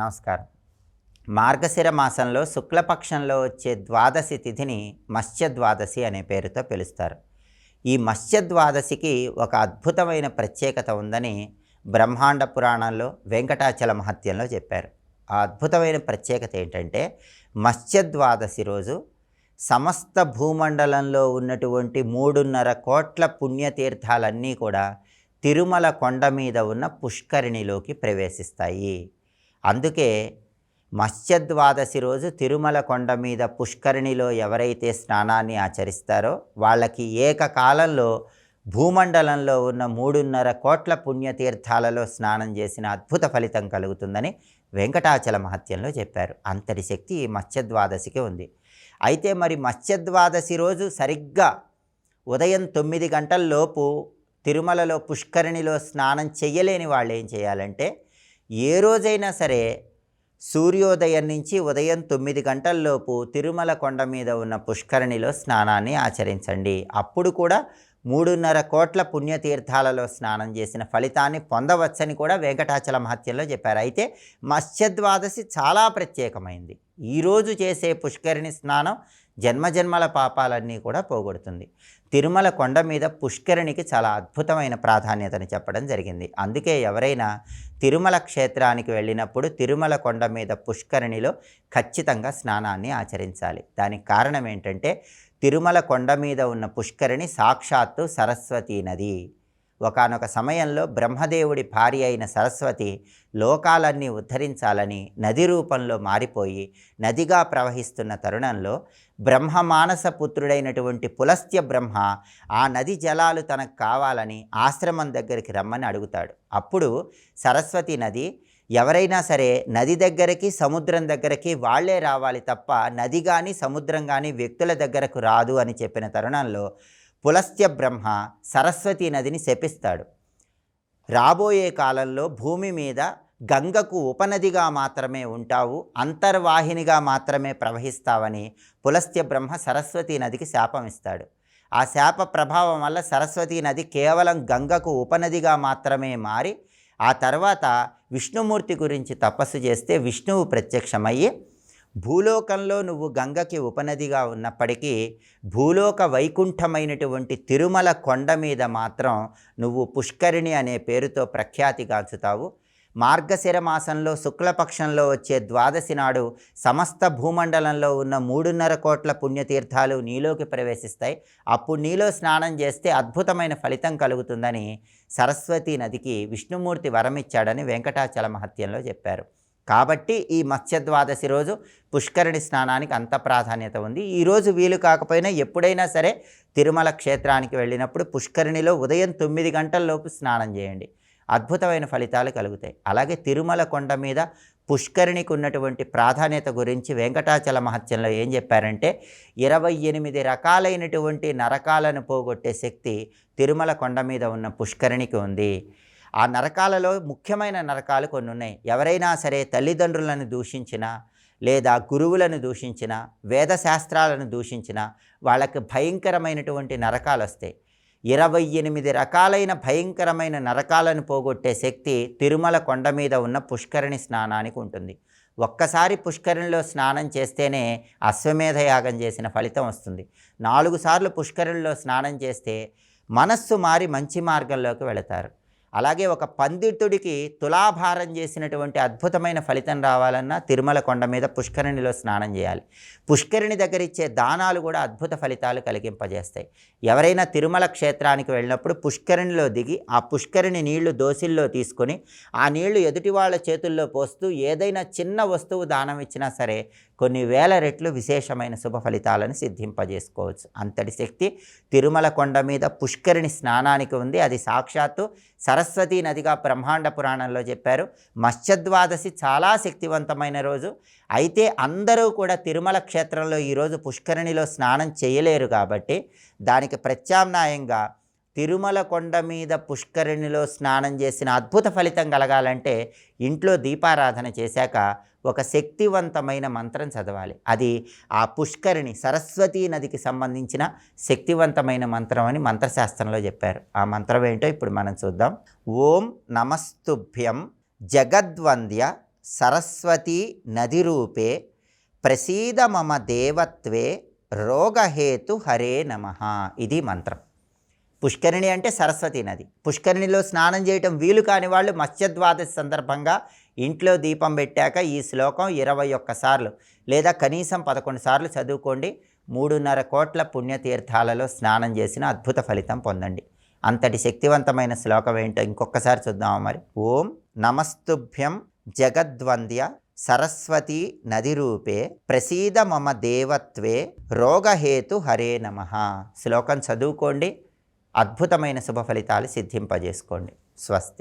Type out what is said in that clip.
నమస్కారం. మార్గశిర మాసంలో శుక్లపక్షంలో వచ్చే ద్వాదశి తిథిని మత్స్య ద్వాదశి అనే పేరుతో పిలుస్తారు. ఈ మత్స్య ద్వాదశికి ఒక అద్భుతమైన ప్రత్యేకత ఉందని బ్రహ్మాండ పురాణంలో వెంకటాచల మహత్యంలో చెప్పారు. ఆ అద్భుతమైన ప్రత్యేకత ఏంటంటే, మత్స్య ద్వాదశి రోజు సమస్త భూమండలంలో ఉన్నటువంటి 3.5 కోట్ల పుణ్యతీర్థాలన్నీ కూడా తిరుమల కొండ మీద ఉన్న పుష్కరిణిలోకి ప్రవేశిస్తాయి. అందుకే మత్స్య ద్వాదశి రోజు తిరుమల కొండ మీద పుష్కరిణిలో ఎవరైతే స్నానాన్ని ఆచరిస్తారో వాళ్ళకి ఏకకాలంలో భూమండలంలో ఉన్న 3.5 కోట్ల పుణ్యతీర్థాలలో స్నానం చేసిన అద్భుత ఫలితం కలుగుతుందని వెంకటాచల మహత్యంలో చెప్పారు. అంతటి శక్తి ఈ మత్స్య ద్వాదశికి ఉంది. అయితే మరి మత్స్య ద్వాదశి రోజు సరిగ్గా ఉదయం 9 గంటల లోపు తిరుమలలో పుష్కరిణిలో స్నానం చెయ్యలేని వాళ్ళు ఏం చేయాలంటే, ఏ రోజైనా సరే సూర్యోదయం నుంచి ఉదయం 9 గంటల్లోపు తిరుమల కొండ మీద ఉన్న పుష్కరిణిలో స్నానాన్ని ఆచరించండి. అప్పుడు కూడా 3.5 కోట్ల పుణ్యతీర్థాలలో స్నానం చేసిన ఫలితాన్ని పొందవచ్చని కూడా వెంకటాచల మహత్యంలో చెప్పారు. అయితే మత్స్య ద్వాదశి చాలా ప్రత్యేకమైంది. ఈరోజు చేసే పుష్కరిణి స్నానం జన్మజన్మల పాపాలన్నీ కూడా పోగొడుతుంది. తిరుమల కొండ మీద పుష్కరిణికి చాలా అద్భుతమైన ప్రాధాన్యతని చెప్పడం జరిగింది. అందుకే ఎవరైనా తిరుమల క్షేత్రానికి వెళ్ళినప్పుడు తిరుమల కొండ మీద పుష్కరిణిలో ఖచ్చితంగా స్నానాన్ని ఆచరించాలి. దానికి కారణం ఏంటంటే, తిరుమల కొండ మీద ఉన్న పుష్కరిణి సాక్షాత్తు సరస్వతీ నది. ఒకానొక సమయంలో బ్రహ్మదేవుడి భార్య అయిన సరస్వతి లోకాలన్నీ ఉద్ధరించాలని నది రూపంలో మారిపోయి నదిగా ప్రవహిస్తున్న తరుణంలో బ్రహ్మమానస పుత్రుడైనటువంటి పులస్త్య బ్రహ్మ ఆ నది జలాలు తనకు కావాలని ఆశ్రమం దగ్గరికి రమ్మని అడుగుతాడు. అప్పుడు సరస్వతి నది, ఎవరైనా సరే నది దగ్గరికి సముద్రం దగ్గరికి వాళ్లే రావాలి తప్ప నది కానీ సముద్రం కానీ వ్యక్తుల దగ్గరకు రాదు అని చెప్పిన తరుణంలో పులస్త్య బ్రహ్మ సరస్వతీ నదిని శపిస్తాడు. రాబోయే కాలంలో భూమి మీద గంగకు ఉపనదిగా మాత్రమే ఉంటావు, అంతర్వాహినిగా మాత్రమే ప్రవహిస్తావని పులస్త్య బ్రహ్మ సరస్వతీ నదికి శాపం ఇస్తాడు. ఆ శాప ప్రభావం వల్ల సరస్వతీ నది కేవలం గంగకు ఉపనదిగా మాత్రమే మారి, ఆ తర్వాత విష్ణుమూర్తి గురించి తపస్సు చేస్తే విష్ణువు ప్రత్యక్షమయ్యి, భూలోకంలో నువ్వు గంగకి ఉపనదిగా ఉన్నప్పటికీ భూలోక వైకుంఠమైనటువంటి తిరుమల కొండ మీద మాత్రం నువ్వు పుష్కరిణి అనే పేరుతో ప్రఖ్యాతిగాంచుతావు. మార్గశిర మాసంలో శుక్లపక్షంలో వచ్చే ద్వాదశి నాడు సమస్త భూమండలంలో ఉన్న 3.5 కోట్ల పుణ్యతీర్థాలు నీలోకి ప్రవేశిస్తాయి. అప్పుడు నీలో స్నానం చేస్తే అద్భుతమైన ఫలితం కలుగుతుందని సరస్వతీ నదికి విష్ణుమూర్తి వరమిచ్చాడని వెంకటాచల మహత్యంలో చెప్పారు. కాబట్టి ఈ మత్స్య ద్వాదశి రోజు పుష్కరిణి స్నానానికి అంత ప్రాధాన్యత ఉంది. ఈరోజు వీలు కాకపోయినా ఎప్పుడైనా సరే తిరుమల క్షేత్రానికి వెళ్ళినప్పుడు పుష్కరిణిలో ఉదయం 9 గంటల్లోపు స్నానం చేయండి. అద్భుతమైన ఫలితాలు కలుగుతాయి. అలాగే తిరుమల కొండ మీద పుష్కరిణికి ఉన్నటువంటి ప్రాధాన్యత గురించి వెంకటాచల మహత్యంలో ఏం చెప్పారంటే, 28 రకాలైనటువంటి నరకాలను పోగొట్టే శక్తి తిరుమల కొండ మీద ఉన్న పుష్కరిణికి ఉంది. ఆ నరకాలలో ముఖ్యమైన నరకాలు కొన్ని ఉన్నాయి. ఎవరైనా సరే తల్లిదండ్రులను దూషించినా, లేదా గురువులను దూషించినా, వేదశాస్త్రాలను దూషించినా వాళ్ళకి భయంకరమైనటువంటి నరకాలు వస్తాయి. 28 రకాలైన భయంకరమైన నరకాలను పోగొట్టే శక్తి తిరుమల కొండ మీద ఉన్న పుష్కరిణి స్నానానికి ఉంటుంది. ఒక్కసారి పుష్కరిణిలో స్నానం చేస్తేనే అశ్వమేధ యాగం చేసిన ఫలితం వస్తుంది. 4 సార్లు పుష్కరిణిలో స్నానం చేస్తే మనస్సు మారి మంచి మార్గంలోకి వెళతారు. అలాగే ఒక పండితుడికి తులాభారం చేసినటువంటి అద్భుతమైన ఫలితం రావాలన్నా తిరుమల కొండ మీద పుష్కరిణిలో స్నానం చేయాలి. పుష్కరిణి దగ్గర ఇచ్చే దానాలు కూడా అద్భుత ఫలితాలు కలిగింపజేస్తాయి. ఎవరైనా తిరుమల క్షేత్రానికి వెళ్ళినప్పుడు పుష్కరిణిలో దిగి ఆ పుష్కరిణి నీళ్లు దోసిల్లో తీసుకొని ఆ నీళ్లు ఎదుటి వాళ్ళ చేతుల్లో పోస్తూ ఏదైనా చిన్న వస్తువు దానం ఇచ్చినా సరే కొన్ని వేల రెట్లు విశేషమైన శుభ ఫలితాలను సిద్ధింపజేసుకోవచ్చు. అంతటి శక్తి తిరుమల కొండ మీద పుష్కరిణి స్నానానికి ఉంది. అది సాక్షాత్తు సరస్వతీ నదిగా బ్రహ్మాండ పురాణంలో చెప్పారు. మత్స్య ద్వాదశి చాలా శక్తివంతమైన రోజు. అయితే అందరూ కూడా తిరుమల క్షేత్రంలో ఈరోజు పుష్కరిణిలో స్నానం చేయలేరు కాబట్టి దానికి ప్రత్యామ్నాయంగా తిరుమల కొండ మీద పుష్కరిణిలో స్నానం చేసిన అద్భుత ఫలితం కలగాలంటే ఇంట్లో దీపారాధన చేశాక ఒక శక్తివంతమైన మంత్రం చదవాలి. అది ఆ పుష్కరిణి సరస్వతీ నదికి సంబంధించిన శక్తివంతమైన మంత్రం అని మంత్రశాస్త్రంలో చెప్పారు. ఆ మంత్రం ఏంటో ఇప్పుడు మనం చూద్దాం. ఓం నమస్తుభ్యం జగద్వంద్య సరస్వతీ నది రూపే ప్రసీద మమ దేవత్వే రోగహేతు హరే నమః. ఇది మంత్రం. పుష్కరిణి అంటే సరస్వతీ నది. పుష్కరిణిలో స్నానం చేయటం వీలు కాని వాళ్ళు మత్స్యద్వాదశి సందర్భంగా ఇంట్లో దీపం పెట్టాక ఈ శ్లోకం 21 సార్లు లేదా కనీసం 11 సార్లు చదువుకోండి. 3.5 కోట్ల పుణ్యతీర్థాలలో స్నానం చేసిన అద్భుత ఫలితం పొందండి. అంతటి శక్తివంతమైన శ్లోకం ఏంటో ఇంకొకసారి చూద్దామా మరి. ఓం నమస్తుభ్యం జగద్వంద్య సరస్వతీ నది రూపే ప్రసీద మమ దేవత్వే రోగహేతు హరే నమః. శ్లోకం చదువుకోండి, అద్భుతమైన శుభ ఫలితాలు సిద్ధింపజేసుకోండి. స్వస్తి.